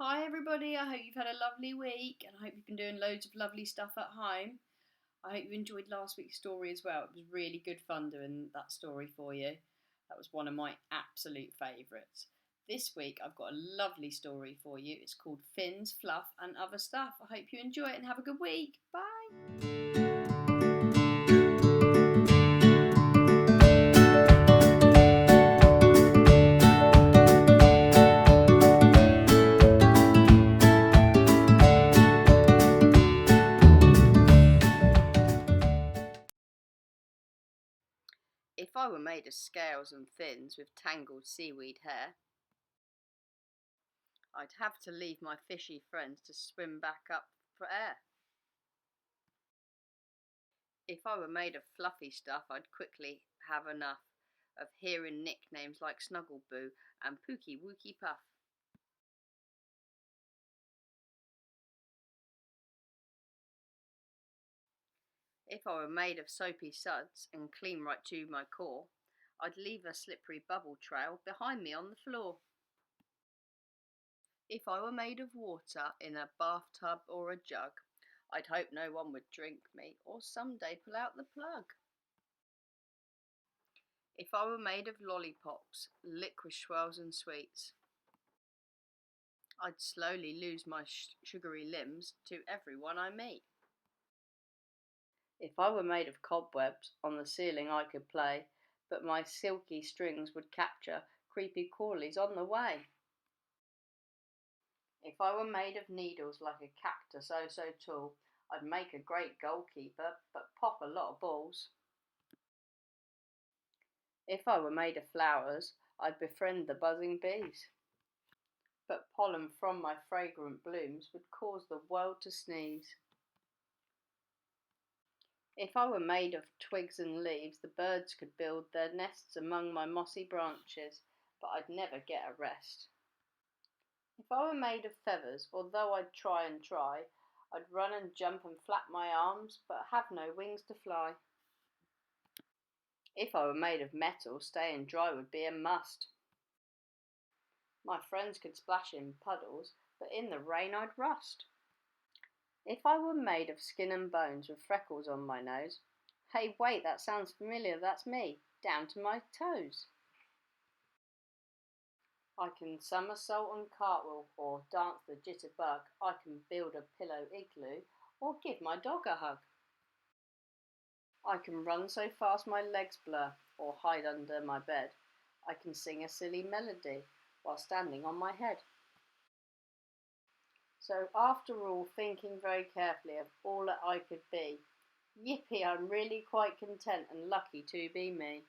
Hi everybody, I hope you've had a lovely week and I hope you've been doing loads of lovely stuff at home. I hope you enjoyed last week's story as well. It was really good fun doing that story for you. That was one of my absolute favourites. This week I've got a lovely story for you. It's called Fins, Fluff and Other Stuff. I hope you enjoy it and have a good week. Bye! If I were made of scales and fins with tangled seaweed hair, I'd have to leave my fishy friends to swim back up for air. If I were made of fluffy stuff, I'd quickly have enough of hearing nicknames like Snuggleboo and Pookie Wookie Puff. If I were made of soapy suds and clean right to my core, I'd leave a slippery bubble trail behind me on the floor. If I were made of water in a bathtub or a jug, I'd hope no one would drink me or someday pull out the plug. If I were made of lollipops, licorice swirls and sweets, I'd slowly lose my sugary limbs to everyone I meet. If I were made of cobwebs, on the ceiling I could play, but my silky strings would capture creepy crawlies on the way. If I were made of needles like a cactus oh so tall, I'd make a great goalkeeper, but pop a lot of balls. If I were made of flowers, I'd befriend the buzzing bees, but pollen from my fragrant blooms would cause the world to sneeze. If I were made of twigs and leaves, the birds could build their nests among my mossy branches, but I'd never get a rest. If I were made of feathers, although I'd try and try, I'd run and jump and flap my arms, but have no wings to fly. If I were made of metal, staying dry would be a must. My friends could splash in puddles, but in the rain I'd rust. If I were made of skin and bones with freckles on my nose, hey wait, that sounds familiar, that's me, down to my toes. I can somersault and cartwheel or dance the jitterbug. I can build a pillow igloo or give my dog a hug. I can run so fast my legs blur or hide under my bed. I can sing a silly melody while standing on my head. So after all, thinking very carefully of all that I could be, yippee, I'm really quite content and lucky to be me.